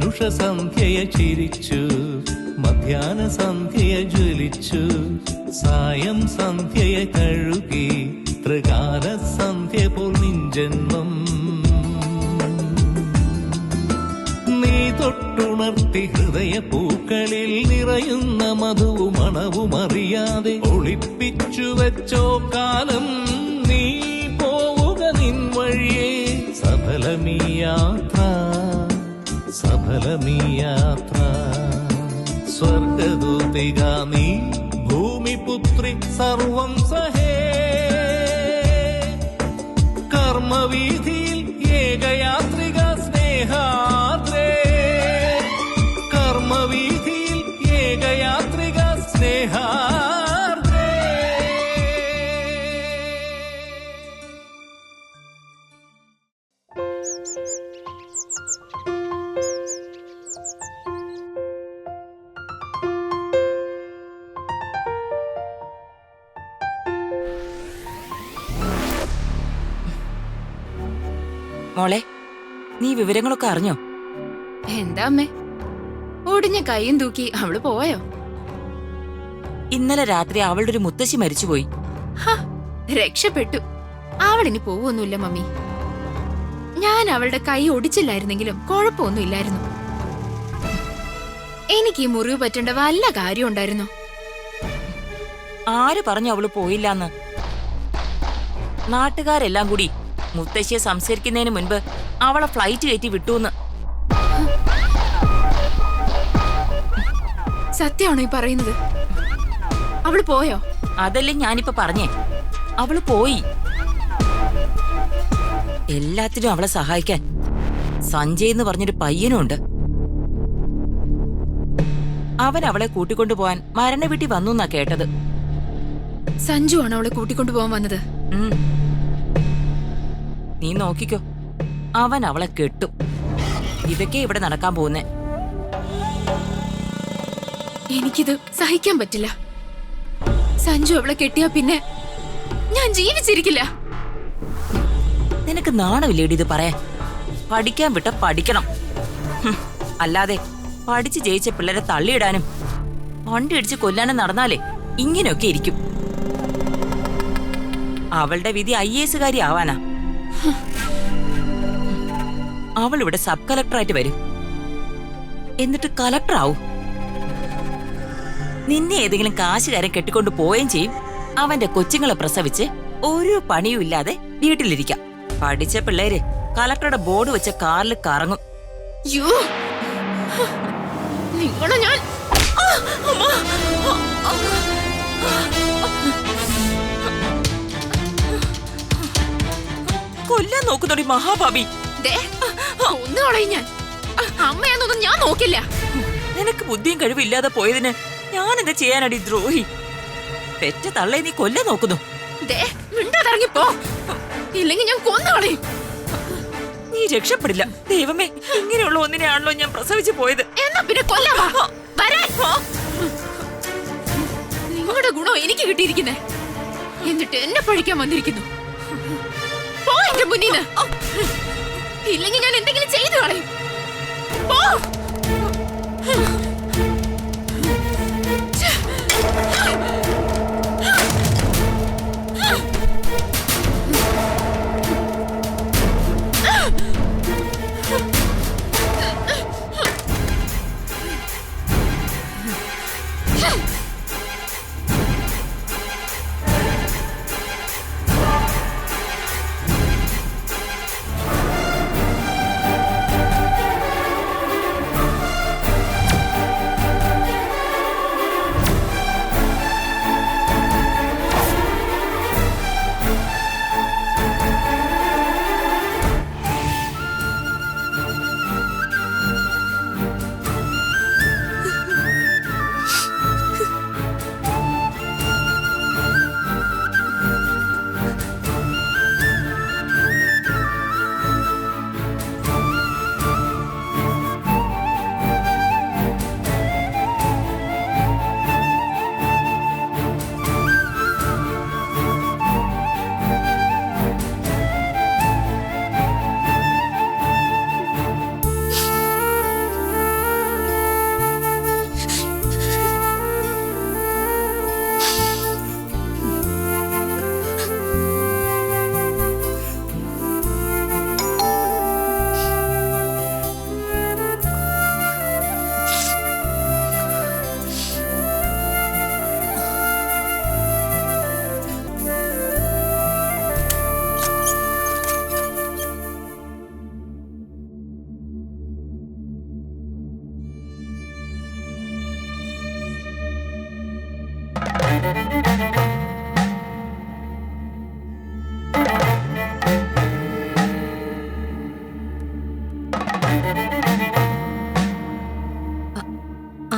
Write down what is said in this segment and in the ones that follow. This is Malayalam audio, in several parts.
പുരുഷ സന്ധ്യയെ ചിരിച്ചു, മധ്യാന സന്ധ്യയെ ജ്വലിച്ചു, സായം സന്ധ്യയെ കഴുകി, ത്രികാല സന്ധ്യ പോൽ നിൻജന്മം. നീ തൊട്ടുണർത്തി ഹൃദയ പൂക്കളിൽ നിറയുന്ന മധുവും മണവും അറിയാതെ ഒളിപ്പിച്ചു വെച്ചോ കാലം. നീ പോവുക നിൻ വഴിയേ, സഫലമീ യാത്ര, സഫലമീ യാത്ര. സ്വർഗദൂതിക നീ, ഭൂമിപുത്രി സർവം സഹേ. കർമ്മവീഥിയിൽ ഏകയാത്രിക സ്നേഹാദ്രേ, കർമ്മവീഥിയിൽ ഏകയാത്രിക സ്നേഹാദ്രേ. മോളെ, നീ വിവരങ്ങളൊക്കെ അറിഞ്ഞോ? എന്താ അമ്മേ, ഒടിഞ്ഞ കൈയും തൂക്കി അവള് പോയോ? ഇന്നലെ രാത്രി അവളുടെ ഒരു മുത്തശ്ശി മരിച്ചുപോയി. രക്ഷപ്പെട്ടു. അവളിനി പോവൊന്നുമില്ല മമ്മി. ഞാൻ അവളുടെ കൈ ഒടിച്ചില്ലായിരുന്നെങ്കിലും കുഴപ്പമൊന്നുമില്ലായിരുന്നു. എനിക്ക് ഈ മുറിവ് പറ്റേണ്ട വല്ല കാര്യം ഉണ്ടായിരുന്നോ? ആര് പറഞ്ഞു അവള് പോയില്ലാന്ന്? നാട്ടുകാരെല്ലാം കൂടി മുത്തശ്ശിയെ സംസ്കരിക്കുന്നതിന് മുൻപ് അവളെ ഫ്ലൈറ്റ് കയറ്റി വിട്ടൂന്ന്. സത്യമാണോ ഈ പറയുന്നത്? അവള് പോയോ? അതല്ലേ ഞാനിപ്പോ പറഞ്ഞേ, അവള് പോയി. എല്ലാത്തിനും അവളെ സഹായിക്കാൻ സഞ്ജയ് എന്ന് പറഞ്ഞൊരു പയ്യനുണ്ട്. അവൻ അവളെ കൂട്ടിക്കൊണ്ടുപോവാൻ മരണ വീട്ടിൽ വന്നു എന്നാ കേട്ടത്. സഞ്ജു ആണോ അവളെ കൂട്ടിക്കൊണ്ടുപോകാൻ വന്നത്? നീ നോക്കിക്കോ, അവൻ അവളെ കെട്ടും. ഇതൊക്കെ ഇവിടെ നടക്കാൻ പോകുന്നേ. എനിക്കിത് സഹിക്കാൻ പറ്റില്ല. സഞ്ജു അവളെ കെട്ടിയാ പിന്നെ ഞാൻ ജീവിച്ചിരിക്കില്ല. നിനക്ക് നാണമില്ലേടി ഇത് പറയാൻ? പഠിക്കാൻ വിട്ട പഠിക്കണം. അല്ലാതെ പഠിച്ച് ജയിച്ച പിള്ളേരെ തള്ളിയിടാനും വണ്ടി ഇടിച്ച് കൊല്ലാനും നടന്നാലേ ഇങ്ങനെയൊക്കെ ഇരിക്കും. അവളുടെ വിധി IAS കാരി ആവാനാ. അവൾ ഇവിടെ സബ് കളക്ടറായിട്ട് വരും, എന്നിട്ട് കളക്ടർ ആവും. നിന്നെ ഏതെങ്കിലും കാശുകാരൻ കെട്ടിക്കൊണ്ട് പോവുകയും ചെയ്യും. അവന്റെ കൊച്ചുങ്ങളെ പ്രസവിച്ച് ഒരു പണിയും ഇല്ലാതെ വീട്ടിലിരിക്കാം. പഠിച്ച പിള്ളേര് കളക്ടറുടെ ബോർഡ് വെച്ച കാറിൽ കറങ്ങും. കൊല്ലാൻ നോക്കുന്നോടി മഹാഭാവി. ഞാൻ അമ്മയാന്നൊന്നും ഞാൻ നോക്കില്ല. നിനക്ക് ബുദ്ധിയും കഴിവില്ലാതെ പോയതിന് ഞാൻ എന്താ ചെയ്യാനടി ദ്രോഹി? പെറ്റ തള്ളേ നീ കൊല്ലാൻ നോക്കുന്നു. മിണ്ടാതിറങ്ങിപ്പോ, ഇല്ലെങ്കിൽ ഞാൻ കൊന്നുകളയും. നീ രക്ഷപ്പെടില്ല. ദൈവമേ, ഇങ്ങനെയുള്ള ഒന്നിനെയാണല്ലോ ഞാൻ പ്രസവിച്ചു പോയത്. എന്നാ പിന്നെ കൊല്ലാവാ. നിങ്ങളുടെ ഗുണം എനിക്ക് കിട്ടിയിരിക്കുന്നേ, എന്നിട്ട് എന്നെ പഴിക്കാൻ വന്നിരിക്കുന്നു. പോ എന്റെ മുന്നിന്ന്, ഇല്ലെങ്കിൽ ഞാൻ എന്തെങ്കിലും ചെയ്തു കളയും. പോ.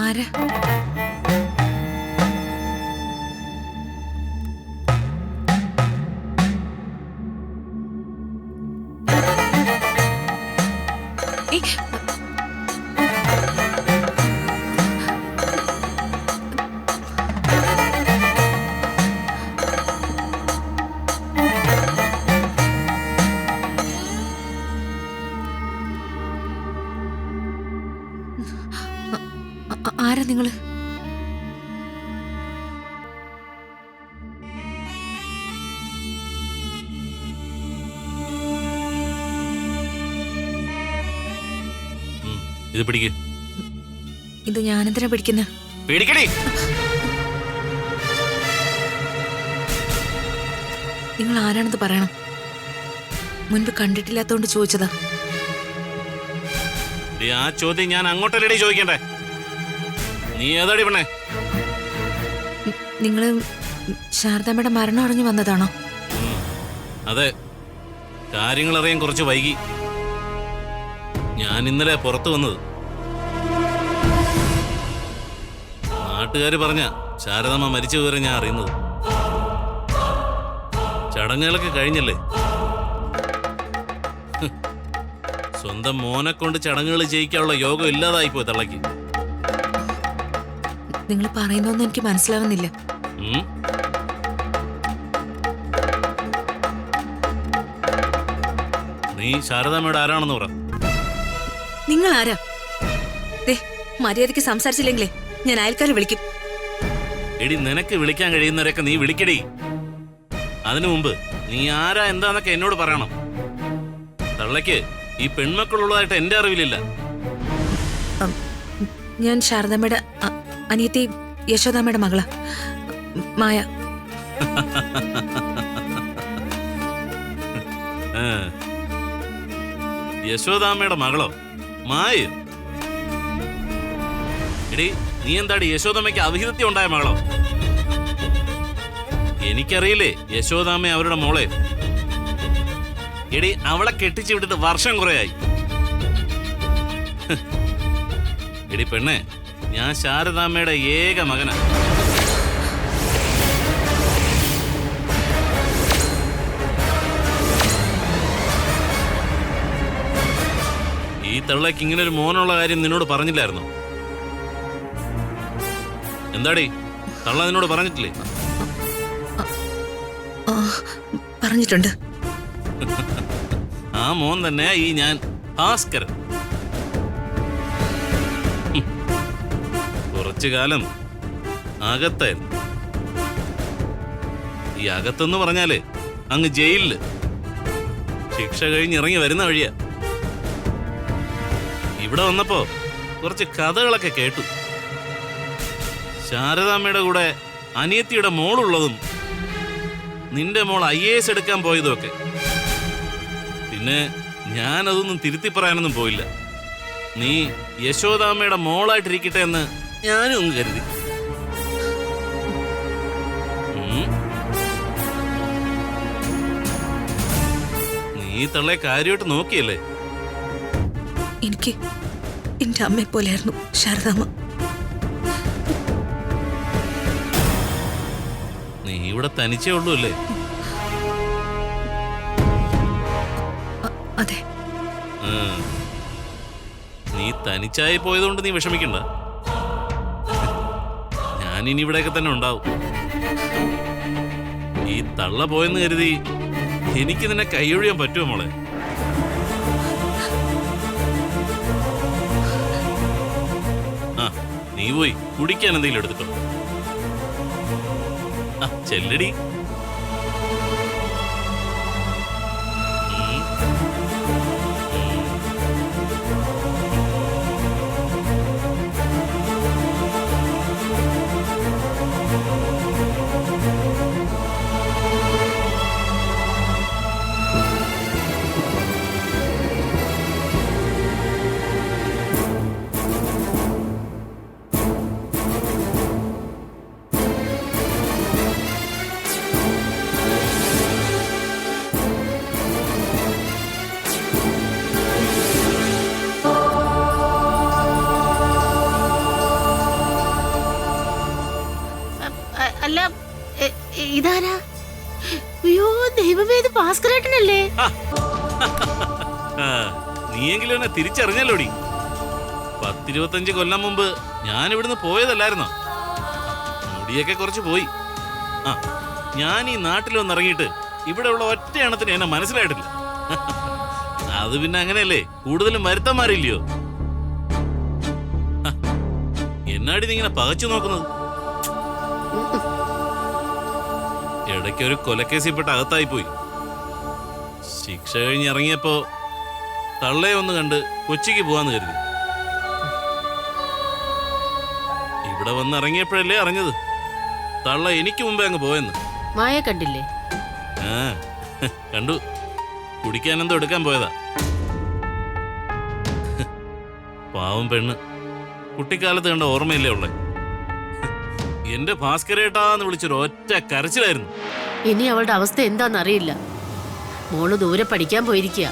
ആരാ? ആരാ നിങ്ങള്? ഇത് പിടിക്ക്. ഇത് ഞാനെന്തിനാ പിടിക്കുന്ന? പിടിക്കടി. നിങ്ങൾ ആരാണെന്ന് പറയണം. മുൻപ് കണ്ടിട്ടില്ലാത്തോണ്ട് ചോദിച്ചതാ. ആ ചോദ്യം ഞാൻ അങ്ങോട്ടല്ലേ ചോദിക്കണ്ടേ? നീ ഏതാടി പെണ്ണേ? നിങ്ങള് ശാരദാമ്മയുടെ മരണം അറിഞ്ഞു വന്നതാണോ? അതെ, കാര്യങ്ങൾ അറിയാൻ കുറച്ച് വൈകി. ഞാൻ ഇന്നലെ പുറത്തു വന്നത്. നാട്ടുകാര് പറഞ്ഞ ശാരദാമ്മ മരിച്ച വിവരം ഞാൻ അറിയുന്നത്. ചടങ്ങുകളൊക്കെ കഴിഞ്ഞല്ലേ? സ്വന്തം മോനെ കൊണ്ട് ചടങ്ങുകൾ ചെയ്യിക്കാനുള്ള യോഗം ഇല്ലാതായിപ്പോ തള്ളക്ക്. നിങ്ങൾ പറയുന്നൊന്നും എനിക്ക് മനസ്സിലാവുന്നില്ല. നീ ശാരദാമ്മയുടെ ആരാണെന്ന് പറ. നിങ്ങൾ ആരാ? മര്യാദയ്ക്ക് സംസാരിച്ചില്ലെങ്കിലേ ഞാൻ അയൽക്കാരെ വിളിക്കും. എടി, നിനക്ക് വിളിക്കാൻ കഴിയുന്നവരൊക്കെ നീ വിളിക്കടി. അതിനു മുമ്പ് നീ ആരാ എന്താന്നൊക്കെ എന്നോട് പറയണം. തള്ളയ്ക്ക് ഈ പെൺമക്കളുള്ളതായിട്ട് എന്റെ അറിവിലില്ല. ഞാൻ ശാരദാമ്മയുടെ അനിയത്തി യശോദാമ്മയുടെ മകളാ, മായ. യശോദാമ്മയുടെ മകളോ? മായ? എടി, നീ എന്താടി യശോദാമ്മയ്ക്ക് അവിഹിതത്തി ഉണ്ടായ മകളോ? എനിക്കറിയില്ലേ യശോദാമ്മ അവരുടെ മോളെ. എടി, അവളെ കെട്ടിച്ചു വിട്ടിട്ട് വർഷം കുറയായി. എടി പെണ്ണെ, ഞാൻ ശാരദാമ്മയുടെ ഏക മകനാ. ഈ തള്ളക്ക് ഇങ്ങനെ ഒരു മോനുള്ള കാര്യം നിന്നോട് പറഞ്ഞില്ലായിരുന്നോ? എന്താടി, തള്ള നിന്നോട് പറഞ്ഞിട്ടില്ലേ? പറഞ്ഞിട്ടുണ്ട്. ആ മോൻ തന്നെ ഈ ഞാൻ ഭാസ്കരൻ. കുറച്ചു കാലം അകത്തായിരുന്നു. ഈ അകത്തെന്ന് പറഞ്ഞാലേ അങ്ങ് ജയിലില് ശിക്ഷ കഴിഞ്ഞിറങ്ങി വരുന്ന വഴിയാ. ഇവിടെ വന്നപ്പോ കുറച്ച് കഥകളൊക്കെ കേട്ടു. ശാരദാമ്മയുടെ കൂടെ അനിയത്തിയുടെ മോളുള്ളതും നിന്റെ മോൾ IAS എടുക്കാൻ പോയതുമൊക്കെ. പിന്നെ ഞാനതൊന്നും തിരുത്തി പറയാനൊന്നും പോയില്ല. നീ യശോദാമ്മയുടെ മോളായിട്ടിരിക്കട്ടെ എന്ന് ഞാനും ഒന്ന് കരുതി. നീ തള്ളെ കാര്യമായിട്ട് നോക്കിയല്ലേ? എനിക്ക് എന്റെ അമ്മയെ പോലെയായിരുന്നു ശാരദാമ്മ. നീ ഇവിടെ തനിച്ചേ ഉള്ളൂ അല്ലേ? അതെ. നീ തനിച്ചായി പോയതുകൊണ്ട് നീ വിഷമിക്കണ്ട. ഞാനിനി ഇവിടെയൊക്കെ തന്നെ ഉണ്ടാവും. ഈ തള്ള പോയെന്ന് കരുതി എനിക്ക് നിന്നെ കൈയൊഴിയാൻ പറ്റുമോ മോളെ? ആ, നീ പോയി കുടിക്കാൻ എന്തെങ്കിലും എടുത്തിട്ടോ. ആ, ചെല്ലടി. ഇതാരാ? അയ്യോ ദൈവമേ, ഇത് ഭാസ്കരേട്ടനല്ലേ? നീയെങ്കിലും എന്നെ തിരിച്ചറിഞ്ഞല്ലോടി. 10-25 കൊല്ലം മുമ്പ് ഞാൻ ഇവിടുന്ന് പോയതല്ലായിരുന്നോ? മുടിയൊക്കെ കുറച്ച് പോയി. ആ, ഞാൻ ഈ നാട്ടിൽ വന്നിറങ്ങിയിട്ട് ഇവിടെ ഉള്ള ഒറ്റ എണ്ണത്തിന് എന്നെ മനസ്സിലായിട്ടില്ല. അത് പിന്നെ അങ്ങനെയല്ലേ, കൂടുതലും വരുത്തന്മാരില്ലയോ? എന്നാടി നീ ഇങ്ങനെ പകച്ചു നോക്കുന്നത്? ഇടയ്ക്ക് ഒരു കൊലക്കേസിൽപ്പെട്ട അകത്തായി പോയി. ശിക്ഷ കഴിഞ്ഞ് ഇറങ്ങിയപ്പോ തള്ളയെ ഒന്ന് കണ്ട് കൊച്ചിക്ക് പോവാന്ന് കരുതി. ഇവിടെ വന്നിറങ്ങിയപ്പോഴല്ലേ അറിഞ്ഞത് തള്ള എനിക്ക് മുമ്പേ അങ്ങ് പോയെന്ന്. മായ കണ്ടില്ലേ? ആ കണ്ടു. കുടിക്കാനെന്തോ എടുക്കാൻ പോയതാ. പാവം പെണ്ണ്. കുട്ടിക്കാലത്ത് കണ്ട ഓർമ്മയില്ലേ ഉള്ളേ? എന്റെ ഭാസ്കരേട്ടാന്ന് വിളിച്ചൊരു ഒറ്റ കരച്ചിലായിരുന്നു. ഇനി അവളുടെ അവസ്ഥ എന്താന്നറിയില്ല. മോള് ദൂരെ പഠിക്കാൻ പോയിരിക്കുക.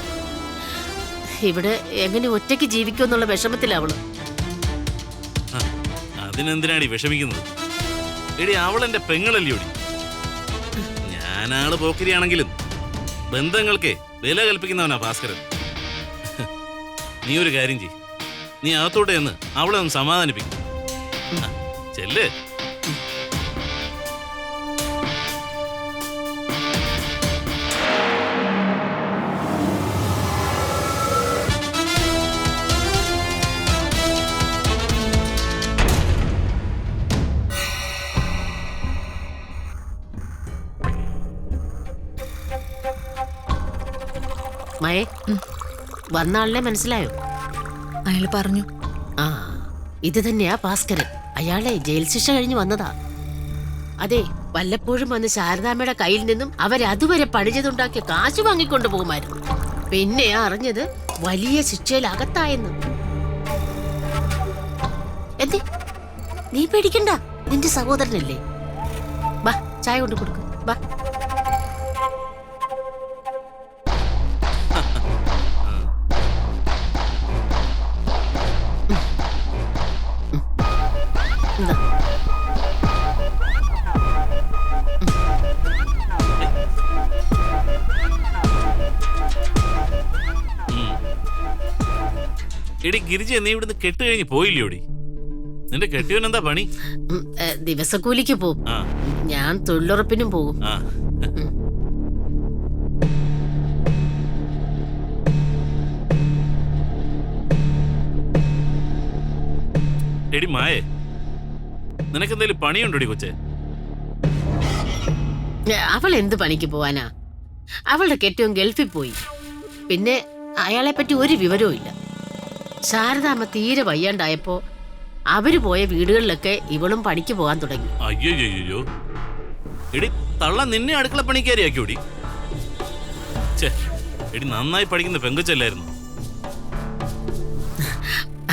ഇവിടെ എങ്ങനെ ഒറ്റയ്ക്ക് ജീവിക്കുമെന്നുള്ള വിഷമത്തില അവള്. അതിനെന്തിനാടി വിഷമിക്കുന്നത്? എടി, അവളെന്റെ പെങ്ങളല്ലോടി. ഞാനാള് പോക്കരിയാണെങ്കിലും ബന്ധങ്ങൾക്ക് വില കൽപ്പിക്കുന്നവനാ ഭാസ്കരൻ. നീ ഒരു കാര്യം ചെയ്യ്, നീ അകത്തോട്ട് ചെന്ന് അവളെ ഒന്ന് സമാധാനിപ്പിക്കും. ചെല്ല്. മയെ, വന്ന ആളിനെ മനസ്സിലായോ? അയാള് പറഞ്ഞു. ആ, ഇത് തന്നെയാ ഭാസ്കരൻ. അയാളെ ജയിൽ ശിക്ഷ കഴിഞ്ഞ് വന്നതാ. അതെ, വല്ലപ്പോഴും വന്ന് ശാരദാമ്മയുടെ കയ്യിൽ നിന്നും അവരതുവരെ പണിചെയ്തുണ്ടാക്കിയ കാശ് വാങ്ങിക്കൊണ്ടു പോകുമായിരുന്നു. പിന്നെയാ അറിഞ്ഞത് വലിയ ശിക്ഷയിൽ അകത്തായെന്ന്. എന്തേ, നീ പേടിക്കണ്ട, നിന്റെ സഹോദരനല്ലേ. ബാ, ചായ കൊണ്ട് കൊടുക്കും. ബാ. എടി ഗിരിജ, നീ ഇവിടുന്ന് കെട്ട് കഴിഞ്ഞ് പോയില്ലോടി? നിന്റെ കെട്ടിയവൻ എന്താ പണി? ദിവസക്കൂലിക്ക് പോകും. ഞാൻ തൊഴിലുറപ്പിനും പോകും. എടി മായേ, നിനക്കെന്തേലും പണിയുണ്ടോടി കൊച്ചേ? അവൾ എന്ത് പണിക്ക് പോവാനാ? അവളുടെ കെട്ടിയവൻ ഗൾഫിൽ പോയി. പിന്നെ അയാളെ പറ്റി ഒരു വിവരവും ഇല്ല. ശാരദാമ്മ തീരെ വയ്യാണ്ടായപ്പോ അവര് പോയ വീടുകളിലൊക്കെ ഇവളും പണിക്ക് പോകാൻ തുടങ്ങി. അയ്യോ, എടി തള്ള നിന്നെ അടുക്കള പണിക്കാരിയാക്കിയോടി. എടി, നന്നായി പഠിക്കുന്ന പെങ്കൊച്ചല്ലായിരുന്നു?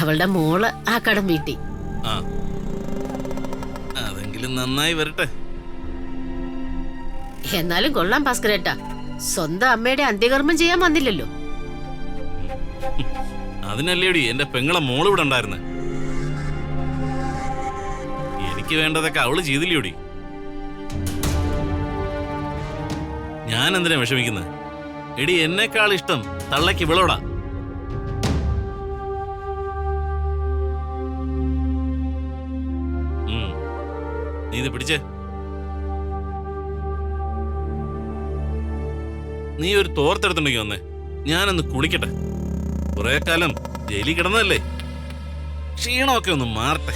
അവളുടെ മോള് ആ കടം വീട്ടി. ആ, അതെങ്കിലും നന്നായി വരട്ടെ. എന്നാലും കൊള്ളാം ഭാസ്കരേട്ടാ, സ്വന്തം അമ്മയുടെ അന്ത്യകർമ്മം ചെയ്യാൻ വന്നില്ലല്ലോ. അതിനല്ലേടി എന്റെ പെങ്ങളെ മോള് ഇവിടെ ഉണ്ടായിരുന്നെ. എനിക്ക് വേണ്ടതൊക്കെ അവള് ചെയ്തില്ലോടി. ഞാൻ എന്തിനാ വിഷമിക്കുന്നത്? എടി, എന്നെക്കാൾ ഇഷ്ടം തള്ളക്ക് ഇവളോടാ. നീ ഇത് പിടിച്ചേ. നീ ഒരു തോർത്തെടുത്തുണ്ടെങ്കിൽ വന്നേ, ഞാനൊന്ന് കുളിക്കട്ടെ. കുറെ കാലം ജയിലിൽ കിടന്നതല്ലേ, ക്ഷീണമൊക്കെ ഒന്ന് മാറട്ടെ.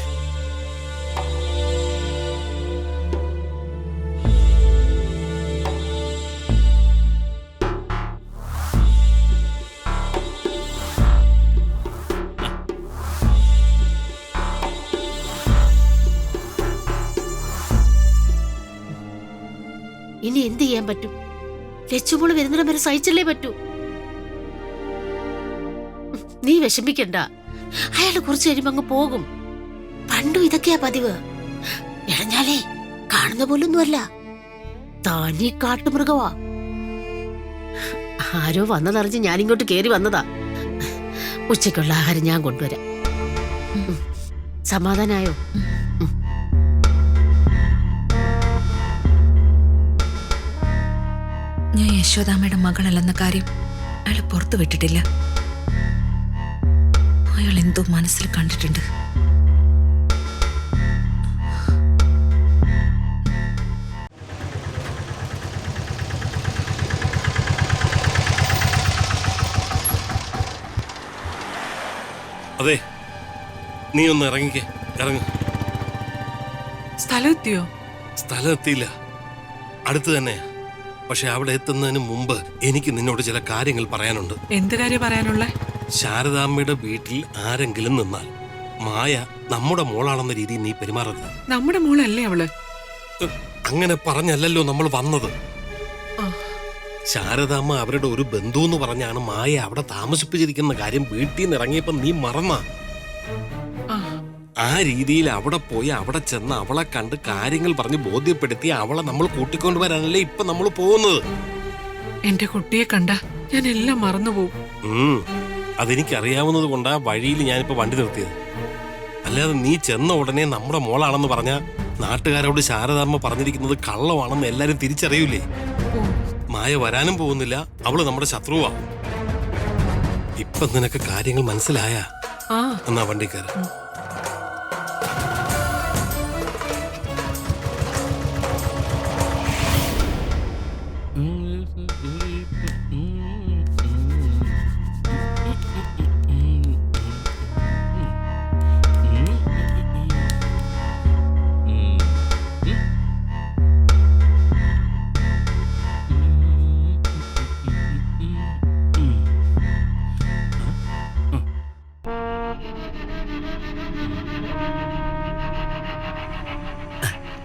ഇനി എന്ത് ചെയ്യാൻ പറ്റും? ലച്ചുമോള് വരുന്നിടം വരെ സഹിച്ചല്ലേ പറ്റൂ. നീ വിഷമിക്കണ്ട, അയാള് കുറച്ചു കഴിയുമ്പോ അങ്ങ് പോകും. പണ്ടും ഇതൊക്കെയാ പതിവ്. ഇഴഞ്ഞാലേ കാണുന്ന പോലൊന്നുമല്ല, താനീ കാട്ടുമൃഗവാ. ആരോ വന്നതറിഞ്ഞ് ഞാനിങ്ങോട്ട് കേറി വന്നതാ. ഉച്ചയ്ക്കുള്ള ആഹാരം ഞാൻ കൊണ്ടുവരാം. സമാധാനായോ? യശോദാമ്മയുടെ മകളല്ലെന്ന കാര്യം അയാൾ പുറത്തു വിട്ടിട്ടില്ല. അയാൾ എന്തോ മനസ്സിൽ കണ്ടിട്ടുണ്ട്. അതെ, നീ ഒന്ന് ഇറങ്ങിക്കേ. ഇറങ്ങ. സ്ഥലം എത്തിയോ? സ്ഥലം എത്തിയില്ല, അടുത്ത് തന്നെയാ. പക്ഷെ അവിടെ എത്തുന്നതിന് മുമ്പ് എനിക്ക് നിന്നോട് ചില കാര്യങ്ങൾ പറയാനുണ്ട്. എന്ത് കാര്യം പറയാനുള്ള? ശാരദാമ്മയുടെ വീട്ടിൽ ആരെങ്കിലും നിന്നാൽ മായ നമ്മുടെ മോളാണെന്ന രീതിയിൽ നീ പെരുമാറരുത്. നമ്മുടെ മോളല്ലേ അവള്? അങ്ങനെ പറഞ്ഞല്ലല്ലോ നമ്മൾ വന്നത്. ശാരദാമ്മ അവരുടെ ഒരു ബന്ധു എന്ന് പറഞ്ഞാണ് മായ അവിടെ താമസിപ്പിച്ചിരിക്കുന്ന കാര്യം വീട്ടിൽ നിന്ന് ഇറങ്ങിയപ്പോ നീ മറന്ന. ആ രീതിയിൽ അവിടെ പോയി അവിടെ ചെന്ന് അവളെ കണ്ട് കാര്യങ്ങൾ പറഞ്ഞ് ബോധ്യപ്പെടുത്തി അവളെ നമ്മൾ കൂട്ടിക്കൊണ്ടുവരാനല്ലേ ഇപ്പൊ നമ്മൾ പോകുന്നത്. എന്റെ കുട്ടിയെ കണ്ട ഞാൻ എല്ലാം മറന്നുപോകും. അതെനിക്കറിയാവുന്നത് കൊണ്ടാ വഴിയിൽ ഞാനിപ്പോ വണ്ടി നിർത്തിയത്. അല്ലാതെ നീ ചെന്ന ഉടനെ നമ്മുടെ മോളാണെന്ന് പറഞ്ഞ നാട്ടുകാരോട് ശാരദാമ്മ പറഞ്ഞിരിക്കുന്നത് കള്ളമാണെന്ന് എല്ലാരും തിരിച്ചറിയൂലേ? മായ വരാനും പോകുന്നില്ല, അവള് നമ്മുടെ ശത്രുവാ. ഇപ്പൊ നിനക്ക് കാര്യങ്ങൾ മനസ്സിലായ? എന്നാ വണ്ടിക്കാര.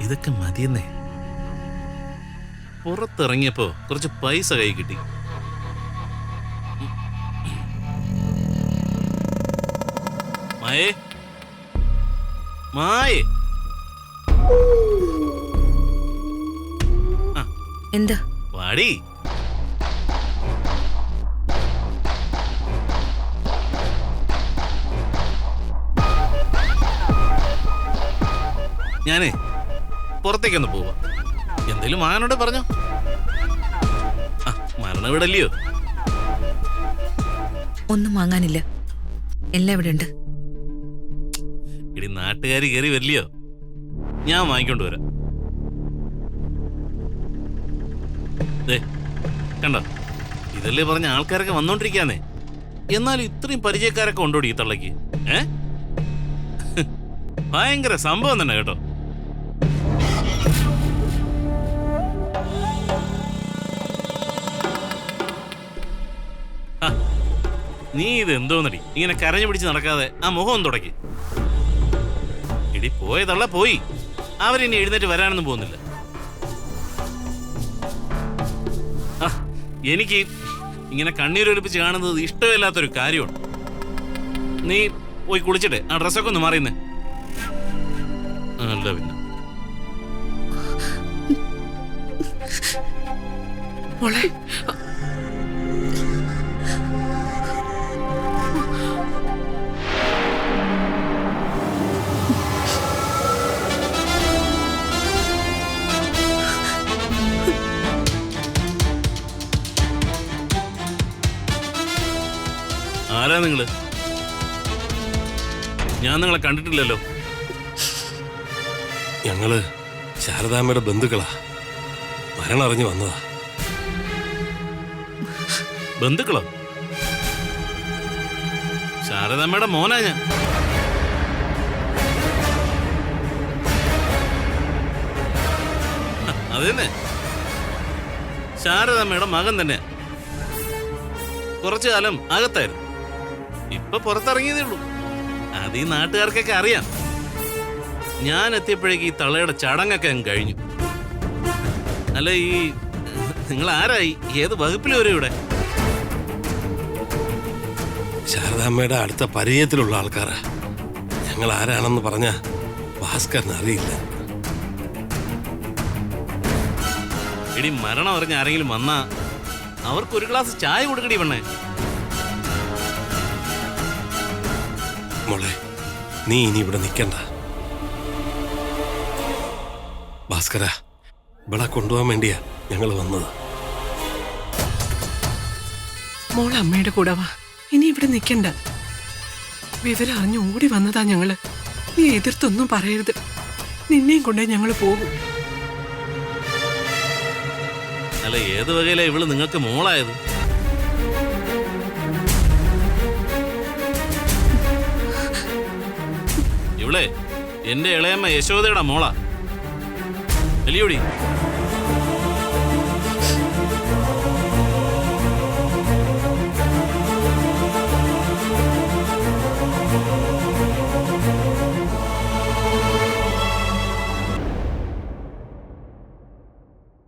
ഇതൊക്കെ മതിയെന്നേ. പുറത്തിറങ്ങിയപ്പോ കുറച്ച് പൈസ കൈ കിട്ടി. മായേ, മായേ. എന്താ? വാടി. ഞാനേ പുറത്തേക്കൊന്ന് പോവാ. എന്തേലും മാനോട് പറഞ്ഞോ? മരണം ഇവിടെ അല്ലയോ? ഒന്നും വാങ്ങാനില്ല, എല്ലാം ഇവിടെ ഉണ്ട്. ഇടി നാട്ടുകാർ കയറി വരില്ലയോ? ഞാൻ വാങ്ങിക്കൊണ്ട് വരാം. കണ്ടോ, ഇതല്ലേ പറഞ്ഞ ആൾക്കാരൊക്കെ വന്നോണ്ടിരിക്കാന്നേ. എന്നാലും ഇത്രയും പരിചയക്കാരൊക്കെ ഉണ്ടോടി ഈ തള്ളക്ക്? ഭയങ്കര സംഭവം തന്നെ കേട്ടോ. നീ ഇത് എന്തോന്നടി ഇങ്ങനെ കരഞ്ഞു പിടിച്ച് നടക്കാതെ ആ മുഖം ഒന്ന് തുടക്കി. ഇടി പോയതള്ള പോയി, അവരിനി എഴുന്നേറ്റ് വരാനൊന്നും പോകുന്നില്ല. എനിക്ക് ഇങ്ങനെ കണ്ണീരൊലിപ്പിച്ച് കാണുന്നത് ഇഷ്ടമില്ലാത്തൊരു കാര്യമാണ്. നീ പോയി കുളിച്ചിട്ട് ആ ഡ്രസ്സൊക്കെ ഒന്ന് മാറിയുന്നേ. അല്ല പിന്നെ മോളെ, ആരാ നിങ്ങള്? ഞാൻ നിങ്ങളെ കണ്ടിട്ടില്ലല്ലോ. ഞങ്ങള് ശാരദാമ്മയുടെ ബന്ധുക്കളാ, മരണം അറിഞ്ഞു വന്നതാ. ബന്ധുക്കളോ? ശാരദാമ്മയുടെ മോനാ ഞാൻ. അതന്നെ, ശാരദാമ്മയുടെ മകൻ തന്നെ. കുറച്ചു കാലം അകത്തായിരുന്നു, ഇപ്പൊ പുറത്തിറങ്ങിയതേ ഉള്ളൂ. അത് ഈ നാട്ടുകാർക്കൊക്കെ അറിയാം. ഞാൻ എത്തിയപ്പോഴേക്ക് ഈ തള്ളയുടെ ചടങ്ങൊക്കെ അങ്ങ് കഴിഞ്ഞു. അല്ല, ഈ നിങ്ങൾ ആരായി? ഏത് വകുപ്പിൽ വരും ഇവിടെ? ശാരദാമ്മയുടെ അടുത്ത പരിചയത്തിലുള്ള ആൾക്കാരാ. ഞങ്ങൾ ആരാണെന്ന് പറഞ്ഞ ഭാസ്കരന് അറിയില്ല. ഇടി മരണം അറിഞ്ഞ ആരെങ്കിലും വന്നാ അവർക്ക് ഒരു ഗ്ലാസ് ചായ കൊടുക്കടി പെണ്ണേ. മോളെ, നീ ഇനി ഇവിടെ നിൽക്കണ്ട. ഭാസ്കര, ഇവിടെ കൊണ്ടുപോകാൻ വേണ്ടിയാ ഞങ്ങൾ വന്നത്. മോൾ അമ്മയുടെ കൂടെ വാ. ഇനി ഇവിടെ നിൽക്കണ്ട. വിവരം അറിഞ്ഞ് ഓടി വന്നതാ ഞങ്ങള്. നീ എതിർത്തൊന്നും പറയരുത്. നിന്നെയും കൊണ്ടേ ഞങ്ങള് പോകും. അല്ല, ഏത് വകയിലാ ഇവള് നിങ്ങൾക്ക് മോളായത്? ഇവളെ എന്റെ ഇളയമ്മ യശോദയുടെ മോളാ. അല്ലയോടി?